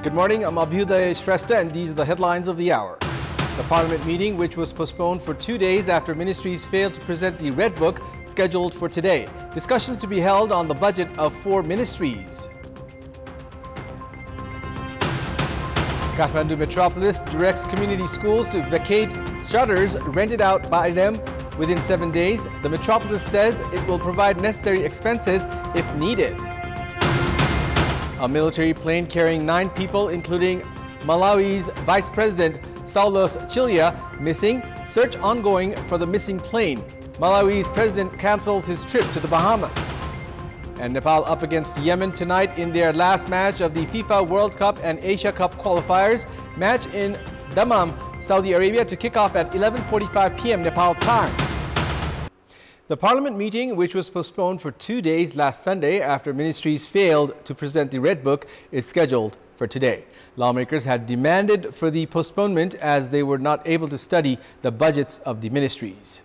Good morning, I'm Abheudaya Shrestha and these are the headlines of the hour. The Parliament meeting, which was postponed for 2 days after ministries failed to present the Red Book, scheduled for today. Discussions to be held on the budget of 4 ministries. Kathmandu Metropolis directs community schools to vacate shutters rented out by them within 7 days. The Metropolis says it will provide necessary expenses if needed. A military plane carrying 9 people, including Malawi's Vice President Saulos Chilia, missing. Search ongoing for the missing plane. Malawi's president cancels his trip to the Bahamas. And Nepal up against Yemen tonight in their last match of the FIFA World Cup and Asia Cup qualifiers. Match in Dammam, Saudi Arabia to kick off at 11:45 p.m. Nepal time. The Parliament meeting, which was postponed for 2 days last Sunday after ministries failed to present the Red Book, is scheduled for today. Lawmakers had demanded for the postponement as they were not able to study the budgets of the ministries.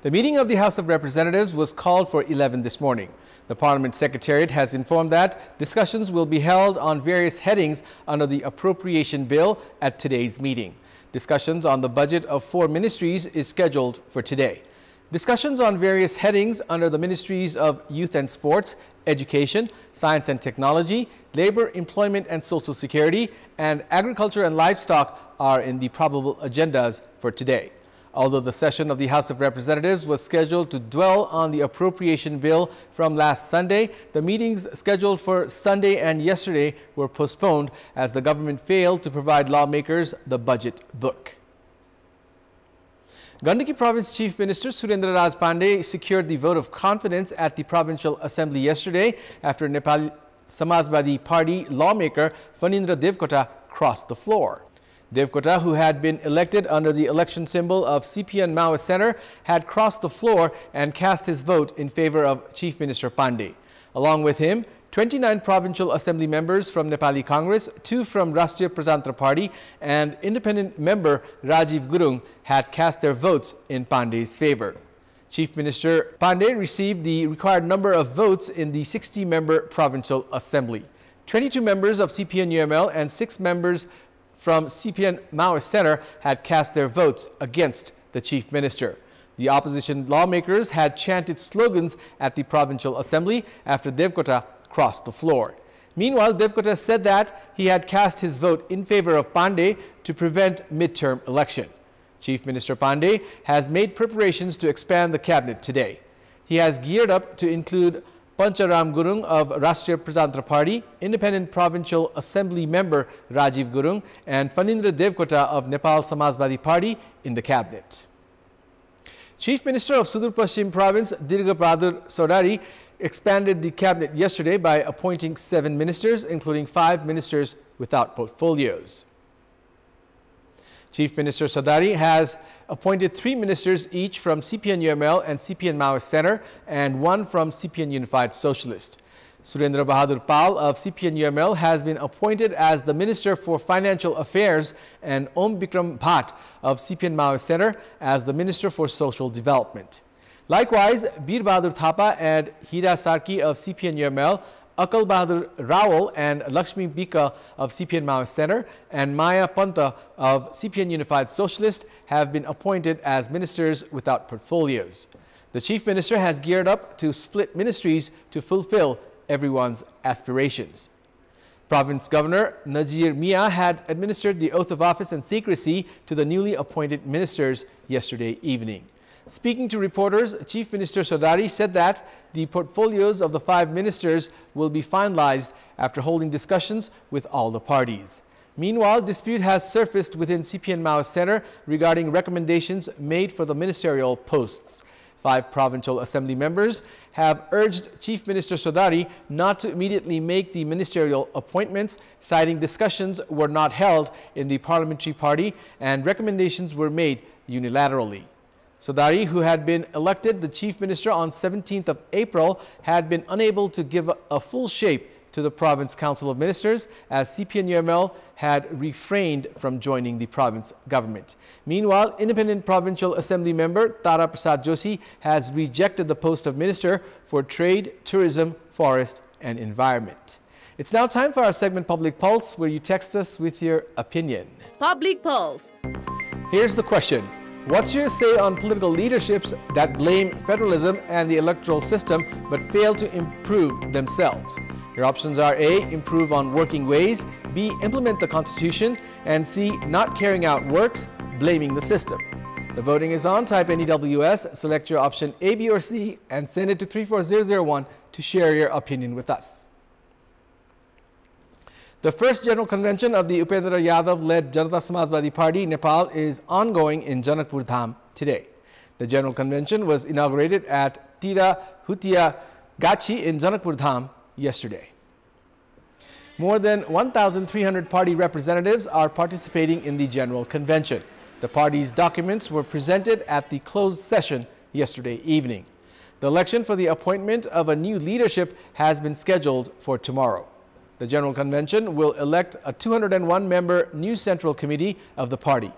The meeting of the House of Representatives was called for 11 this morning. The Parliament Secretariat has informed that discussions will be held on various headings under the appropriation bill at today's meeting. Discussions on the budget of 4 ministries is scheduled for today. Discussions on various headings under the Ministries of Youth and Sports, Education, Science and Technology, Labor, Employment and Social Security, and Agriculture and Livestock are in the probable agendas for today. Although the session of the House of Representatives was scheduled to dwell on the appropriation bill from last Sunday, the meetings scheduled for Sunday and yesterday were postponed as the government failed to provide lawmakers the budget book. Gandaki Province Chief Minister Surendra Raj Pandey secured the vote of confidence at the Provincial Assembly yesterday after Nepali Samajwadi Party lawmaker Fanindra Devkota crossed the floor. Devkota, who had been elected under the election symbol of CPN Maoist Center, had crossed the floor and cast his vote in favor of Chief Minister Pandey. Along with him, 29 Provincial Assembly members from Nepali Congress, 2 from Rashtriya Prajantra Party, and independent member Rajiv Gurung had cast their votes in Pandey's favor. Chief Minister Pandey received the required number of votes in the 60-member Provincial Assembly. 22 members of CPN-UML and 6 members from CPN Maoist Center had cast their votes against the Chief Minister. The opposition lawmakers had chanted slogans at the Provincial Assembly after Devkota crossed the floor. Meanwhile, Devkota said that he had cast his vote in favor of Pandey to prevent midterm election. Chief Minister Pandey has made preparations to expand the cabinet today. He has geared up to include Pancharam Gurung of Rashtriya Prajantra Party, independent Provincial Assembly member Rajiv Gurung, and Fanindra Devkota of Nepal Samajwadi Party in the cabinet. Chief Minister of Sudur Paschim Province Dirga Bahadur Saudari expanded the cabinet yesterday by appointing 7 ministers, including 5 ministers without portfolios. Chief Minister Saudari has appointed 3 ministers each from CPN-UML and CPN Maoist Center and 1 from CPN Unified Socialist. Surendra Bahadur Pal of CPN-UML has been appointed as the Minister for Financial Affairs and Om Bikram Bhatt of CPN Maoist Center as the Minister for Social Development. Likewise, Bir Bahadur Thapa and Hira Sarki of CPN-UML, Akal Bahadur Rawal and Lakshmi Bika of CPN Maoist Center, and Maya Panta of CPN Unified Socialist have been appointed as ministers without portfolios. The Chief Minister has geared up to split ministries to fulfill everyone's aspirations. Province Governor Nazir Mia had administered the oath of office and secrecy to the newly appointed ministers yesterday evening. Speaking to reporters, Chief Minister Saudari said that the portfolios of the 5 ministers will be finalized after holding discussions with all the parties. Meanwhile, dispute has surfaced within CPN Maoist Center regarding recommendations made for the ministerial posts. 5 Provincial Assembly members have urged Chief Minister Saudari not to immediately make the ministerial appointments, citing discussions were not held in the parliamentary party and recommendations were made unilaterally. Saudari, who had been elected the Chief Minister on 17th of April, had been unable to give a full shape to the Province Council of Ministers as CPN-UML had refrained from joining the province government. Meanwhile, independent Provincial Assembly member Tara Prasad Joshi has rejected the post of Minister for Trade, Tourism, Forest and Environment. It's now time for our segment Public Pulse, where you text us with your opinion. Public Pulse. Here's the question. What's your say on political leaderships that blame federalism and the electoral system but fail to improve themselves? Your options are A. Improve on working ways, B. Implement the Constitution, and C. Not carrying out works, blaming the system. The voting is on. Type NEWS, select your option A, B, or C, and send it to 34001 to share your opinion with us. The first General Convention of the Upendra Yadav-led Janata Samajwadi Party, Nepal, is ongoing in Janakpur Dham today. The General Convention was inaugurated at Tira Hutia Gachi in Janakpur Dham yesterday. More than 1,300 party representatives are participating in the General Convention. The party's documents were presented at the closed session yesterday evening. The election for the appointment of a new leadership has been scheduled for tomorrow. The General Convention will elect a 201-member new Central Committee of the party.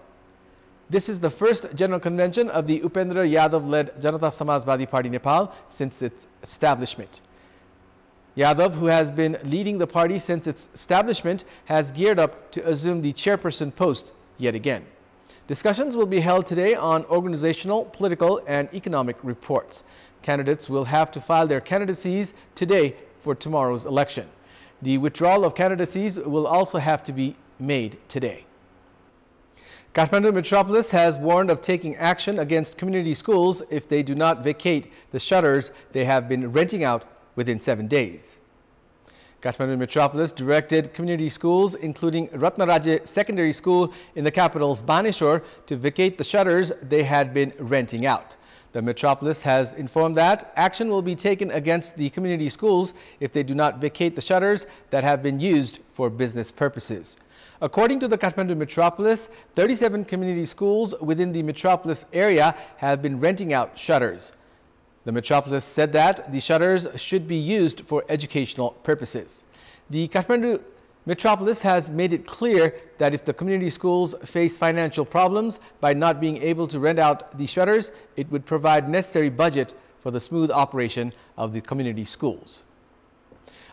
This is the first General Convention of the Upendra Yadav-led Janata Samajwadi Party Nepal since its establishment. Yadav, who has been leading the party since its establishment, has geared up to assume the chairperson post yet again. Discussions will be held today on organizational, political, and economic reports. Candidates will have to file their candidacies today for tomorrow's election. The withdrawal of candidacies will also have to be made today. Kathmandu Metropolis has warned of taking action against community schools if they do not vacate the shutters they have been renting out within 7 days. Kathmandu Metropolis directed community schools, including Ratnaraje Secondary School in the capital's Baneshwar, to vacate the shutters they had been renting out. The Metropolis has informed that action will be taken against the community schools if they do not vacate the shutters that have been used for business purposes. According to the Kathmandu Metropolis, 37 community schools within the Metropolis area have been renting out shutters. The Metropolis said that the shutters should be used for educational purposes. The Kathmandu Metropolis has made it clear that if the community schools face financial problems by not being able to rent out the shutters, it would provide necessary budget for the smooth operation of the community schools.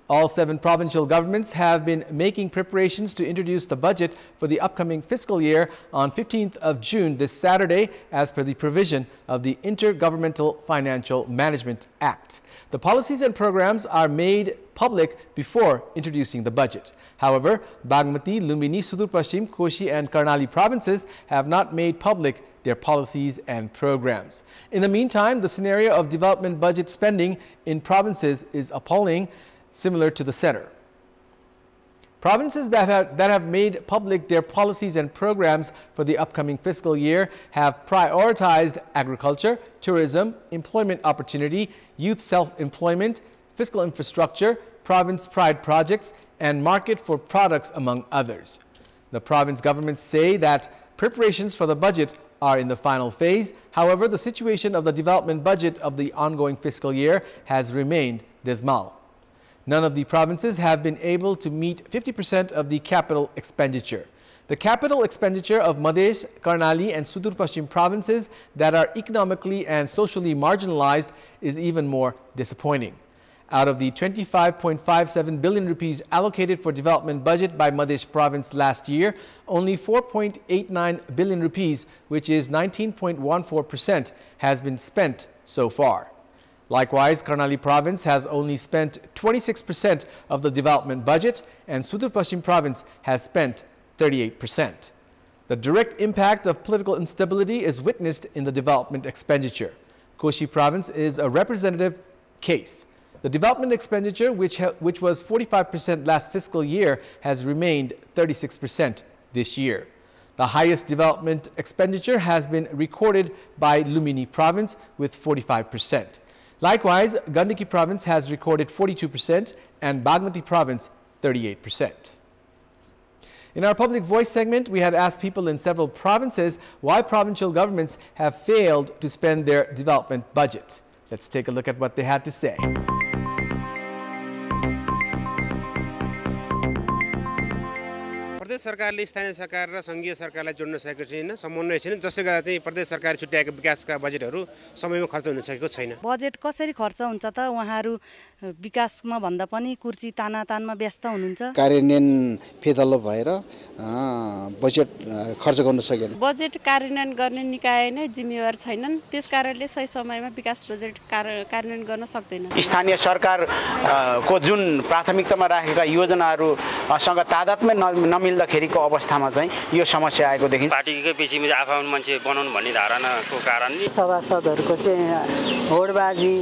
All 7 provincial governments have been making preparations to introduce the budget for the upcoming fiscal year on 15th of June this Saturday, as per the provision of the Intergovernmental Financial Management Act. The policies and programs are made public before introducing the budget. However, Bagmati, Lumbini, Sudur Pashchim, Koshi and Karnali provinces have not made public their policies and programs. In the meantime, the scenario of development budget spending in provinces is appalling, similar to the center. Provinces that have made public their policies and programs for the upcoming fiscal year have prioritized agriculture, tourism, employment opportunity, youth self-employment, fiscal infrastructure, province pride projects, and market for products, among others. The province governments say that preparations for the budget are in the final phase. However, the situation of the development budget of the ongoing fiscal year has remained dismal. None of the provinces have been able to meet 50% of the capital expenditure. The capital expenditure of Madhesh, Karnali and Sudur Pashchim provinces that are economically and socially marginalized is even more disappointing. Out of the 25.57 billion rupees allocated for development budget by Madhesh province last year, only 4.89 billion rupees, which is 19.14%, has been spent so far. Likewise, Karnali province has only spent 26% of the development budget, and Sudur Pashchim province has spent 38%. The direct impact of political instability is witnessed in the development expenditure. Koshi province is a representative case. The development expenditure, which was 45% last fiscal year, has remained 36% this year. The highest development expenditure has been recorded by Lumbini province with 45%. Likewise, Gandaki province has recorded 42% and Bagmati province 38%. In our public voice segment, we had asked people in several provinces why provincial governments have failed to spend their development budget. Let's take a look at what they had to say. प्रदेश सरकारले स्थानीय सरकार र संघीय सरकारलाई जोड्न सकेको छैन, समन्वय छैन, जसले गर्दा चाहिँ प्रदेश सरकारले छुट्याएका विकासका बजेटहरू समयमा खर्च हुन सकेको छैन। बजेट कसरी खर्च हुन्छ त? उहाँहरू विकासमा भन्दा पनि कुर्ची तानमा व्यस्त हुनुहुन्छ। कार्यान्वयन फेदल्लो भएर बजेट खर्च गर्न सकेन। बजेट कार्यान्वयन गर्ने निकाय नै जिम्मेवार छैनन्, त्यसकारणले सही समयमा विकास बजेट कार्यान्वयन गर्न सक्दैन। स्थानीय सरकारको जुन प्राथमिकतामा राखेका योजनाहरूसँग तादात्म्य नमिल्दाखेरिको अवस्थामा चाहिँ यो समस्या आएको देखिन्छ। पार्टीकै पिछिमा आफ्नो मान्छे बनाउनु भन्ने धारणाको कारणले सभासदहरूको चाहिँ होडबाजी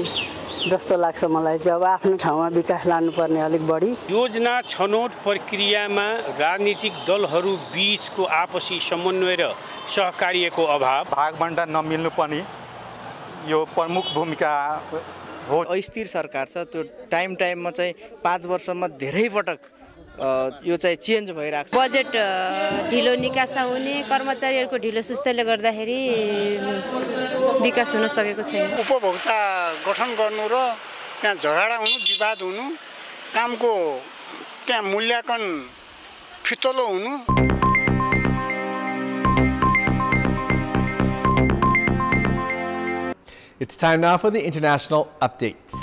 जस्तो लाग्छ मलाई चाहिँ। अब आफ्नो ठाउँमा विकास लानुपर्ने अलिक बढी। योजना छनौट प्रक्रियामा राजनीतिक दलहरू बीचको आपसी समन्वय र सहकार्यको अभाव, भागबण्डा नमिल्नु पनि यो प्रमुख भूमिका हो। अस्थिर सरकार छ, त्यो टाइममा चाहिँ 5 वर्षमा धेरै पटक यो चाहिँ चेन्ज भइरहेको छ। बजेट ढिलो निकास हुने, कर्मचारीहरूको ढिलो सुस्तैले गर्दाखेरि विकास हुन सकेको छैन। उपभोक्ता गठन गर्नु र त्यहाँ झगडा हुनु, विवाद हुनु, कामको त्यहाँ मूल्याङ्कन फितलो हुनु। It's time now for the international updates.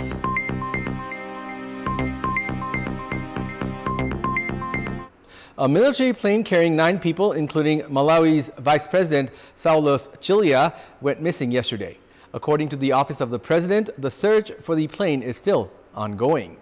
A military plane carrying 9 people, including Malawi's Vice President Saulos Chilia, went missing yesterday. According to the Office of the President, the search for the plane is still ongoing.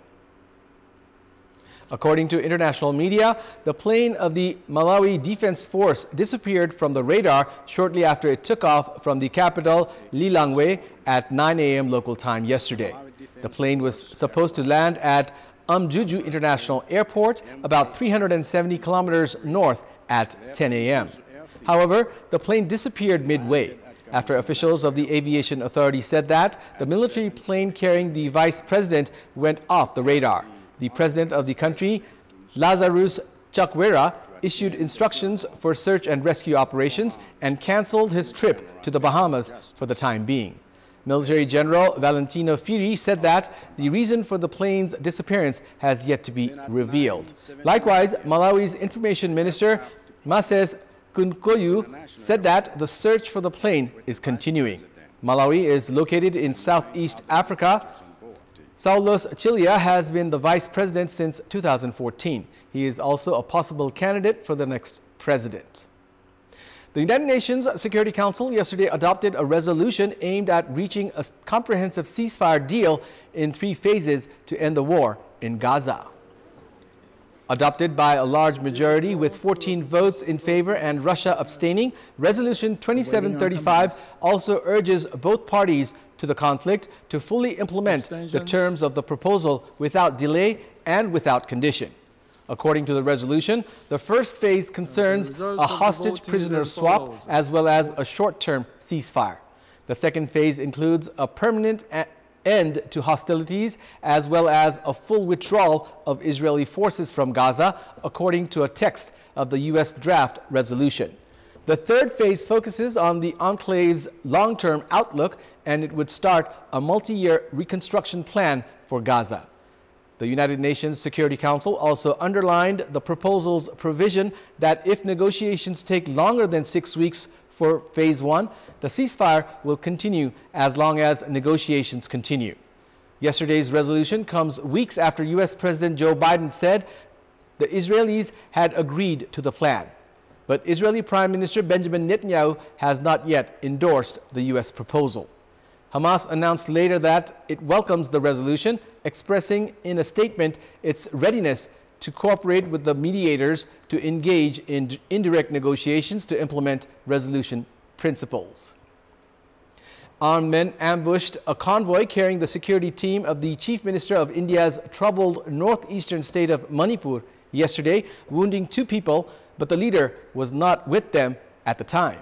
According to international media, the plane of the Malawi Defense Force disappeared from the radar shortly after it took off from the capital, Lilongwe, at 9 a.m. local time yesterday. The plane was supposed to land at Umjuju International Airport, about 370 kilometers north, at 10 a.m. However, the plane disappeared midway after officials of the Aviation Authority said that the military plane carrying the vice president went off the radar. The president of the country, Lazarus Chakwera, issued instructions for search and rescue operations and cancelled his trip to the Bahamas for the time being. Military General Valentino Firi said that the reason for the plane's disappearance has yet to be revealed. Likewise, Malawi's Information Minister, Mases Kunkoyu, said that the search for the plane is continuing. Malawi is located in Southeast Africa. Saulos Chilia has been the vice president since 2014. He is also a possible candidate for the next president. The United Nations Security Council yesterday adopted a resolution aimed at reaching a comprehensive ceasefire deal in 3 phases to end the war in Gaza. Adopted by a large majority with 14 votes in favor and Russia abstaining, Resolution 2735 also urges both parties to the conflict to fully implement the terms of the proposal without delay and without condition. According to the resolution, the first phase concerns a hostage prisoner swap as well as a short-term ceasefire. The second phase includes a permanent end to hostilities as well as a full withdrawal of Israeli forces from Gaza, according to a text of the U.S. draft resolution. The third phase focuses on the enclave's long-term outlook, and it would start a multi-year reconstruction plan for Gaza. The United Nations Security Council also underlined the proposal's provision that if negotiations take longer than 6 weeks for Phase 1, the ceasefire will continue as long as negotiations continue. Yesterday's resolution comes weeks after U.S. President Joe Biden said the Israelis had agreed to the plan. But Israeli Prime Minister Benjamin Netanyahu has not yet endorsed the U.S. proposal. Hamas announced later that it welcomes the resolution, expressing in a statement its readiness to cooperate with the mediators to engage in indirect negotiations to implement resolution principles. Armed men ambushed a convoy carrying the security team of the Chief Minister of India's troubled northeastern state of Manipur yesterday, wounding 2 people, but the leader was not with them at the time.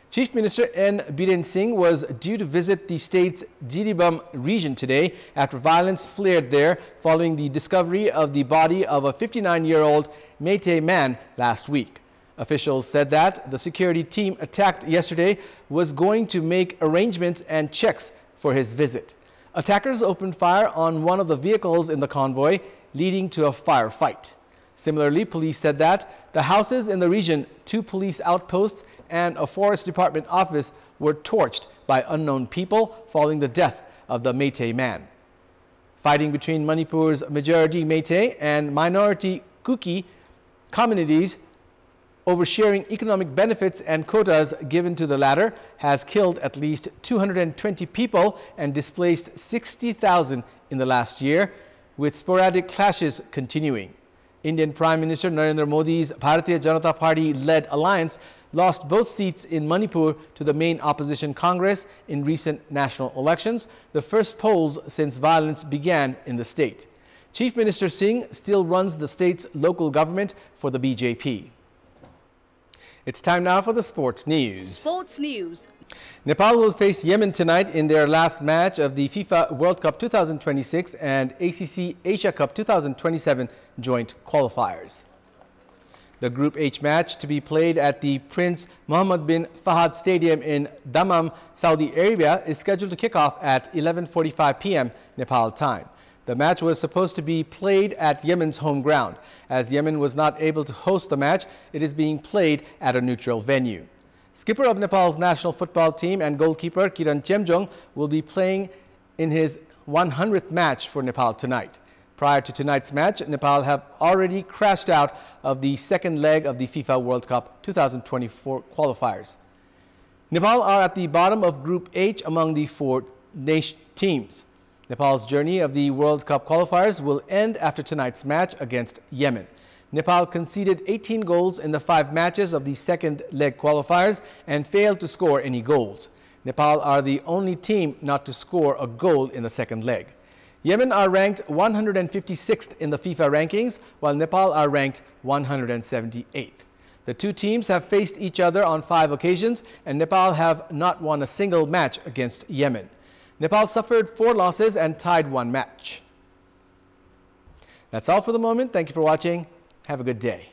Chief Minister N. Biren Singh was due to visit the state's Jiribam region today after violence flared there following the discovery of the body of a 59-year-old Meitei man last week. Officials said that the security team attacked yesterday was going to make arrangements and checks for his visit. Attackers opened fire on one of the vehicles in the convoy, leading to a firefight. Similarly, police said that the houses in the region, 2 police outposts, and a forest department office were torched by unknown people following the death of the Meitei man. Fighting between Manipur's majority Meitei and minority Kuki communities over sharing economic benefits and quotas given to the latter has killed at least 220 people and displaced 60,000 in the last year, with sporadic clashes continuing. Indian Prime Minister Narendra Modi's Bharatiya Janata Party-led alliance lost both seats in Manipur to the main opposition Congress in recent national elections, the first polls since violence began in the state. Chief Minister Singh still runs the state's local government for the BJP. It's time now for the sports news. Sports news. Nepal will face Yemen tonight in their last match of the FIFA World Cup 2026 and ACC Asia Cup 2027 joint qualifiers. The Group H match, to be played at the Prince Mohammed bin Fahad Stadium in Dammam, Saudi Arabia, is scheduled to kick off at 11:45 p.m. Nepal time. The match was supposed to be played at Yemen's home ground. As Yemen was not able to host the match, it is being played at a neutral venue. Skipper of Nepal's national football team and goalkeeper Kiran Chemjong will be playing in his 100th match for Nepal tonight. Prior to tonight's match, Nepal have already crashed out of the second leg of the FIFA World Cup 2024 qualifiers. Nepal are at the bottom of Group H among the 4 nation teams. Nepal's journey of the World Cup qualifiers will end after tonight's match against Yemen. Nepal conceded 18 goals in the 5 matches of the second leg qualifiers and failed to score any goals. Nepal are the only team not to score a goal in the second leg. Yemen are ranked 156th in the FIFA rankings, while Nepal are ranked 178th. The 2 teams have faced each other on 5 occasions, and Nepal have not won a single match against Yemen. Nepal suffered 4 losses and tied 1 match. That's all for the moment. Thank you for watching. Have a good day.